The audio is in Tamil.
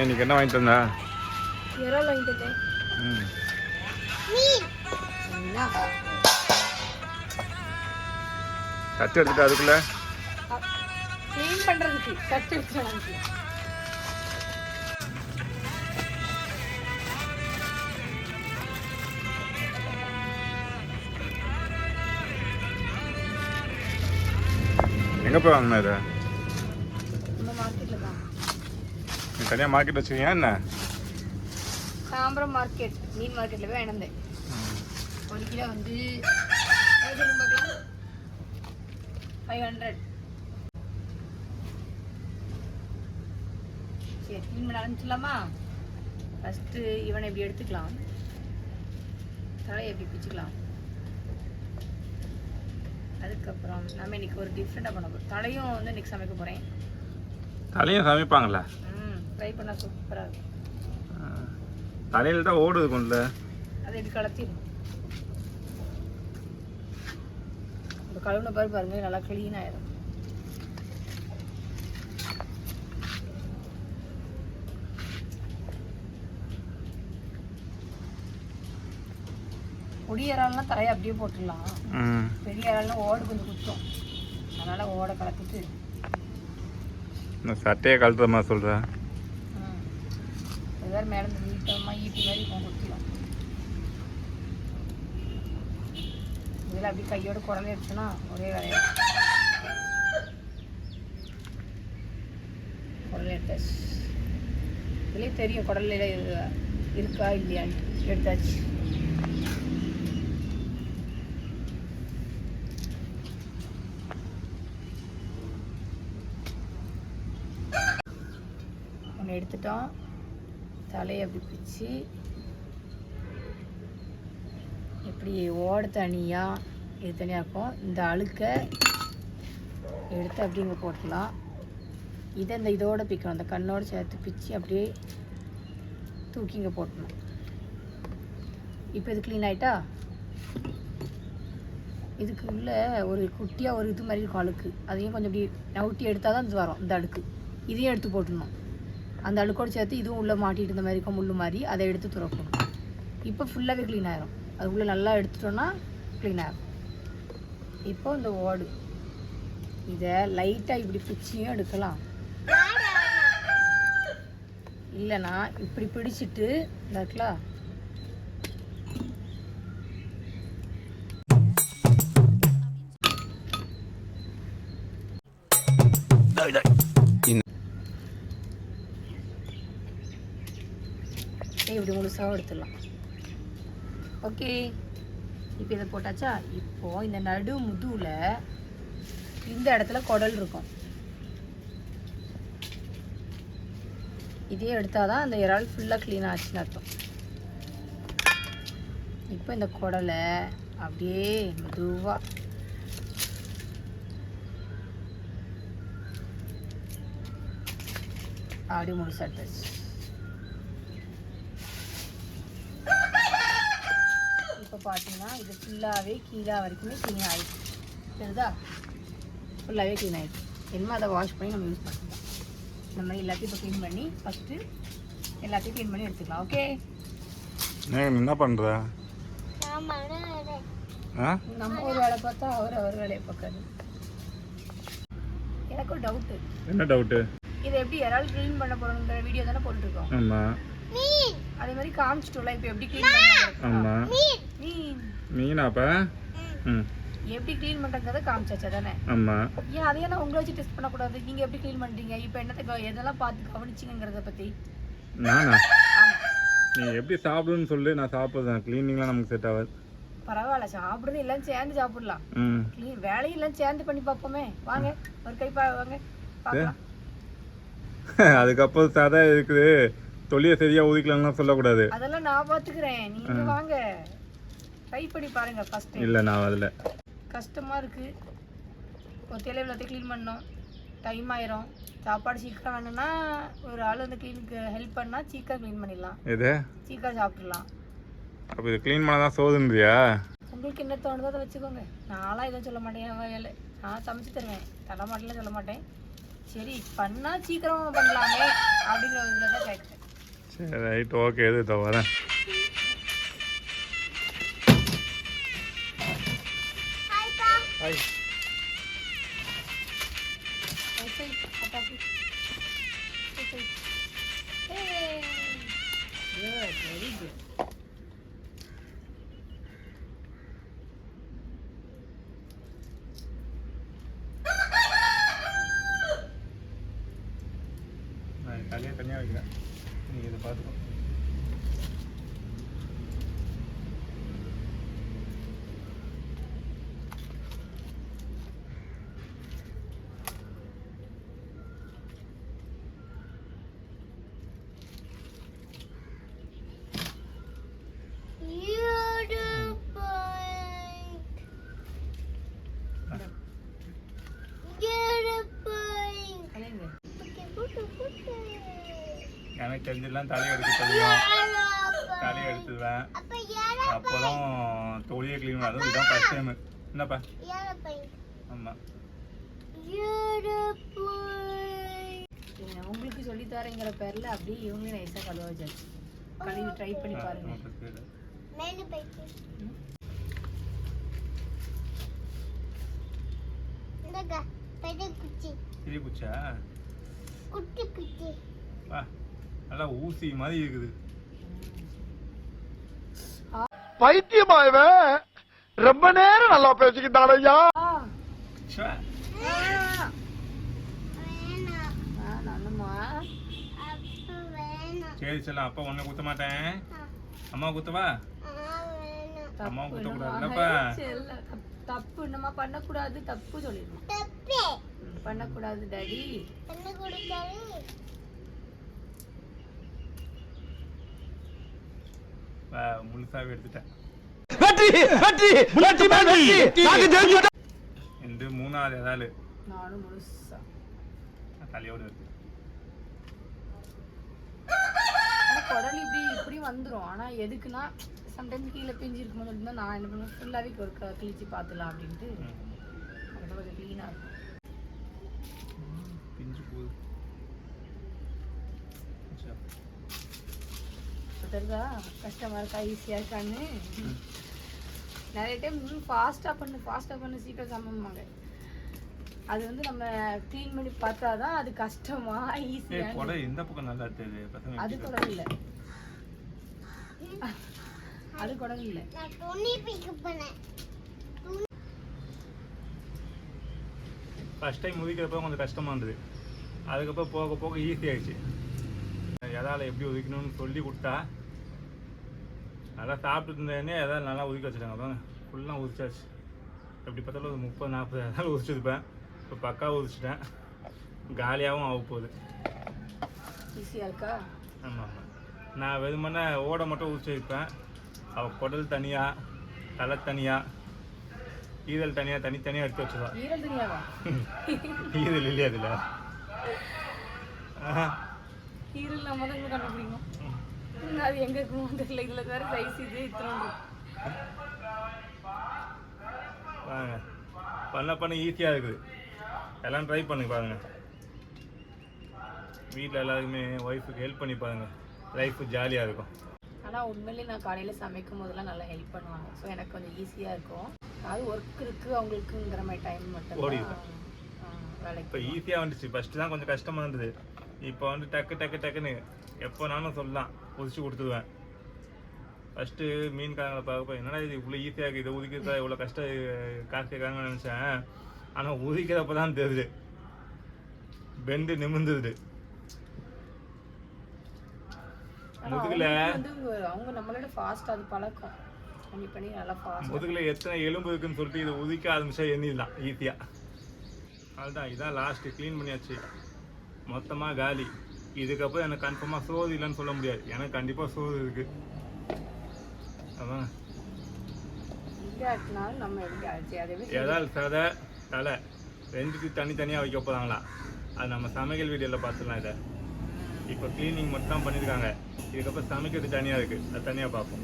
இன்னைக்கு என்ன வாங்கிட்டு வந்தா? இறால் வாங்கிட்டு வந்தேன். கட்டு எடுத்துட்டு அதுக்குள்ள க்ளீன் பண்றதுக்கு கட்டு எடுத்துட்டு எங்க போய் வாங்கின இதை? இந்த மார்க்கெட்ல தான். நீ தனியாக மார்க்கெட் வச்சுக்கியா என்ன? தாம்பரம் மார்க்கெட், மீன் மார்க்கெட்ல போய் வாங்கினேன். ஒரு கிலோ வந்து 500. சரி, க்ளீன் பண்ண ஆரம்பிச்சிடலாமா? ஃபஸ்ட்டு இவனை எப்படி எடுத்துக்கலாம், தலையை எப்படி பிச்சுக்கலாம். அதுக்கப்புறம் நம்ம இன்னைக்கு ஒரு டிஃப்ரெண்டாக பண்ண போகிறோம். தலையும் வந்து இன்னைக்கு சமைக்க போகிறேன். தலையும் சமைப்பாங்களா? ட்ரை பண்ணால் சூப்பராக இருக்கும். தலையில் தான் ஓடுது கொண்டு. அதை எப்படி கலத்திடும். இந்த கழுவுன பாருங்க, நல்லா க்ளீன் ஆயிடும். பொடி இறால்னா தலையை அப்படியே போட்டுடலாம். பெரிய இறால்னா ஓடு கொஞ்சம் குத்தும், அதனால ஓடை கலக்கிட்டு இந்த சட்டையை கழுத்துற மாதிரி சொல்கிறேன். வேறு மேலே நீட்டமாக ஈட்டி மாதிரி இப்போ கொடுத்துலாம். இதில் அப்படி கையோட குடலை எடுத்துன்னா ஒரே வேலையா குடலை எடுத்தாச்சு. இதுலேயே தெரியும் குடலில் இருக்கா இல்லையான்ட்டு. எடுத்தாச்சு. ஒன்று எடுத்துட்டோம். தலையை அப்படி பிச்சு இப்படி ஓட தனியாக இது தனியாக இருக்கும். இந்த அழுக்கை எடுத்து அப்படி இங்கே போட்டுக்கலாம். இதை இந்த இதோடு பிக்கணும், அந்த கண்ணோடு சேர்த்து பிச்சு அப்படியே தூக்கி இங்கே போட்டணும். இப்போ இது க்ளீன் ஆகிட்டா இதுக்கு உள்ள ஒரு குட்டியாக ஒரு இது மாதிரி இருக்கும் அழுக்கு. அதையும் கொஞ்சம் இப்படி நவுட்டி எடுத்தால் தான் இது வரும். இந்த அழுக்கு இதையும் எடுத்து போட்டுடணும். அந்த அழுக்கோடு சேர்த்து இதுவும் உள்ளே மாட்டிட்டு இருந்த மாதிரி இருக்கும், முள் மாதிரி. அதை எடுத்து துறக்கணும். இப்போ ஃபுல்லாகவே க்ளீன் ஆகிரும். அது உள்ளே நல்லா எடுத்துட்டோன்னா க்ளீன் ஆகும். இப்போ இந்த ஓடு இதை லைட்டாக இப்படி பிச்சியும் எடுக்கலாம். இல்லைன்னா இப்படி பிடிச்சிட்டு இருக்கலாம். இப்படி முழுசாக எடுத்துடலாம். ஓகே, இப்போ இதை போட்டாச்சா? இப்போது இந்த நடு முதுவில் இந்த இடத்துல குடல் இருக்கும். இதே எடுத்தால் தான் அந்த இறால் ஃபுல்லாக க்ளீன் ஆச்சுன்னு அர்த்தம். இப்போ இந்த குடலை அப்படியே மெதுவாக அப்படியே முழுசாக எடுத்தாச்சு. இப்போ பார்த்தீங்கன்னா இது ஃபுல்லாகவே கீழே வரைக்குமே க்ளீன் ஆகிடுச்சு. தெரியுதா? ஃபுல்லாகவே க்ளீன் ஆகிடுச்சு. இனிமேல் அதை வாஷ் பண்ணி நம்ம யூஸ் பண்ணிக்கலாம். இந்த மாதிரி எல்லாத்தையும் இப்போ க்ளீன் பண்ணி ஃபஸ்ட்டு எல்லாத்தையும் க்ளீன் பண்ணி எடுத்துக்கலாம். ஓகே, என்ன பண்ணுற? நம்ம ஒரு வேலை பார்த்தா அவர் வேலையை பார்க்காது. எனக்கு ஒரு டவுட்டு. என்ன டவுட்டு? இதை எப்படி இறால் க்ளீன் பண்ண போகிறோங்கிற வீடியோ தானே போட்டுருக்கோம். ஆமாம், அதே மாதிரி காமிச்சிட்டோம்ல. இப்போ எப்படி க்ளீன் பண்ண? ஆமாம், மீனாப்பா எப்படி க்ளீன் பண்ணுறத காமிச்சாச்சா தானே? ஆமாம். ஏன் அதையே நான் உங்களை வச்சு டெஸ்ட் பண்ணக்கூடாது? நீங்கள் எப்படி க்ளீன் பண்ணுறீங்க? இப்போ என்னத்தை எதெல்லாம் பார்த்து கவனிச்சிங்கிறத பற்றி? நானா? நீ எப்படி சாப்பிடுன்னு சொல்லு, நான் சாப்பிடுறேன். க்ளீனிங்லாம் நமக்கு செட் ஆகாது. பரவாயில்ல, சாப்பிடுறது எல்லாம் சேர்ந்து சாப்பிடலாம். க்ளீன் வேலையும் எல்லாம் சேர்ந்து பண்ணி பார்ப்போமே. வாங்க ஒரு கை வாங்க பார்க்கலாம். அதுக்கப்புறம் சதை இருக்குது, தொழிலை சரியாக ஊதிக்கலாம்னு சொல்லக்கூடாது. அதெல்லாம் நான் பார்த்துக்கிறேன், நீங்கள் வாங்க ட்ரை பண்ணி பாருங்க. ஃபர்ஸ்ட் இல்லை, நான் அதில் கஷ்டமாக இருக்குது. ஒரு தேலை எல்லாத்தையும் க்ளீன் பண்ணோம், டைம் ஆயிரும். சாப்பாடு சீக்கிரம் வேணும்னா ஒரு ஆள் வந்து க்ளீனுக்கு ஹெல்ப் பண்ணால் சீக்கிரம் க்ளீன் பண்ணிடலாம். எது சீக்கிரம் சாப்பிட்றலாம். அப்போ இது க்ளீன் பண்ண தான் சோதுன்றியா? உங்களுக்கு என்ன தோணுதோ அதை வச்சுக்கோங்க. நான்லாம் எதுவும் சொல்ல மாட்டேன். வேலை நான் சமைச்சு தருவேன், தலை மாட்டேலாம் சொல்ல மாட்டேன். சரி பண்ணா சீக்கிரமா பண்ணலாமே அப்படிங்கிற ஒரு இதில் தான் கேட்குறேன். சரி ரைட் ஓகே இது இதோ வரேன். Hi very good. நான் தலையை தனியாக வைக்கிறேன், நீங்கள் இதை பார்த்துக்கோ. எனக்கு தெரிஞ்செல்லாம் தலையை எடுக்க தெரியும், தலையை எடுத்துடுவேன். அப்புறம் தொழிலை க்ளீன் பண்ண, அதுவும் இதான் ஃபஸ்ட் டைமு. என்னப்பா? ஆமாம். உங்களுக்கு சொல்லி தரேங்கிற பேர்ல அப்படியே இவங்களே நைஸா கழுவ வச்சாச்சு. கழுவி ட்ரை பண்ணி பாருங்க. பெரிய குச்சா? வா, நல்லா ஊசி மாதிரி இருக்குது. பைத்தியமா இவன் ரொம்ப நேரம் நல்லா பேசிக்கிட்டான் ஐயா. சரி செல்லம், அப்பா ஒன்ன குத்த மாட்டேன், அம்மா குத்தவா? அம்மா குத்த கூடாதுல்லப்பா. தப்பு நம்ம பண்ணக்கூடாது, தப்பு சொல்லிடணும். பண்ணக்கூடாது டாடி. முழுசாவே எடுத்துட்டேன். இந்த மூணாவது ஏதாவது நானும் முழுசா தலையோடு இருக்கு. குடல் இப்படி வந்துடும். ஆனா எதுக்குன்னா சம்டைம்ஸ் கீழே பிஞ்சு இருக்கும்போது இருந்தால் நான் என்ன பண்ணுவேன், ஃபுல்லாகவே ஒரு கிழிச்சு பார்த்துலாம் அப்படின்ட்டு அது கொஞ்சம் க்ளீனாக இருக்கும். பிஞ்சு போகுது தெரியுதா கஷ்டமாக இருக்கா ஈஸியாக இருக்கான்னு. நிறைய டைம் ஃபாஸ்ட்டாக பண்ணு சீக்கிரம் சமமாங்க. அது வந்து நம்ம க்ளீன் பண்ணி பார்த்தா தான் அது கஷ்டமா ஈஸியாக. இந்த பக்கம் நல்லா தெரியுது. அது குடல் இல்லை, அது குடல் இல்லை. ஃபர்ஸ்ட் டைம் உதிக்கிறப்ப கொஞ்சம் கஷ்டமா இருந்தது, அதுக்கப்புறம் போக போக ஈஸி ஆயிடுச்சு. எதால எப்படி உதிக்கணும்னு சொல்லி கொடுத்தா நல்லா சாப்பிட்டு இருந்தேனே எதாவது நல்லா உதிக்க வச்சுட்டாங்க. பாருங்க ஃபுல்லாக உதிச்சாச்சு. எப்படி பார்த்தாலும் ஒரு 30-40 எதாவது உதிச்சிருப்பேன். இப்போ பக்காவாக உதிச்சிட்டேன், காலியாகவும் ஆக போகுது. ஈஸியாக இருக்கா? ஆமாம் ஆமாம். நான் வெறுமனே ஓடை மட்டும் உதிச்சு வைப்பேன். அவள் குடல் தனியாக, தலை தனியாக, ஈரல் தனியாக தனித்தனியாக எடுத்து வச்சுருவான். ஈரல் தனியாவா? ஈரல் இல்லையா அதில்? ஈரல் நம்ம தான் கண்டுபிடிக்கும். அது எங்கே இருக்கும் தெரியல. இதில் வேறு சைஸ் இது இத்தனை வாங்க பண்ண ஈஸியாக இருக்குது. எல்லாம் ட்ரை பண்ணி பாருங்கள். வீட்டில் எல்லாருக்குமே ஒய்ஃபுக்கு ஹெல்ப் பண்ணி பாருங்கள், லைஃபு ஜாலியாக இருக்கும். ஆனால் உண்மையிலேயே நான் காலையில் சமைக்கும் போதெல்லாம் நல்லா ஹெல்ப் பண்ணுவாங்க. ஸோ எனக்கு கொஞ்சம் ஈஸியாக இருக்கும். அது ஒர்க் இருக்குது அவங்களுக்குங்கிற மாதிரி டைம் மட்டும் ஓடிடுவேன். வேலைக்கு இப்போ ஈஸியாக வந்துடுச்சு. ஃபஸ்ட்டு தான் கொஞ்சம் கஷ்டமாக இருந்தது. இப்போ வந்து டக்குன்னு எப்போனாலும் சொல்லலாம் உதிச்சு கொடுத்துருவேன். ஃபஸ்ட்டு மீன்காரங்களை பார்க்கப்போ என்னடா இது இவ்வளோ ஈஸியாக இருக்குது, இதை உதிக்கிறதா இவ்வளோ கஷ்டம் காசு கேட்குறாங்கன்னு நினச்சேன். ஆனால் உதிக்கிறப்ப தான் தெரியுது பெண்டு நிமிர்ந்துது. முதுகுல அவங்க நம்மளோட ஃபாஸ்ட் அது பழக்கம் பண்ணி நல்லா ஃபாஸ்ட். முதுகுல எத்தனை எலும்பு இருக்குன்னு சொல்லிட்டு இதை உதிக்க ஆரம்பிச்சா எண்ணிடலாம் ஈஸியாக. அதுதான் இதான் லாஸ்ட்டு க்ளீன் பண்ணியாச்சு, மொத்தமாக காலி. இதுக்கப்புறம் எனக்கு கன்ஃபார்மாக சோறு இல்லைன்னு சொல்ல முடியாது, எனக்கு கண்டிப்பாக சோறு இருக்குது. அதான் ஏதாவது சதை தலை ரெண்டுக்கு தனித்தனியாக வைக்க போகிறாங்களா, அது நம்ம சமையல் வீடியோவில் பார்த்துக்கலாம். இதை இப்போ க்ளீனிங் மட்டும் தான் பண்ணியிருக்காங்க, இதுக்கப்புறம் சமைக்கிறது தனியாக இருக்குது, அது தனியாக பார்ப்போம்.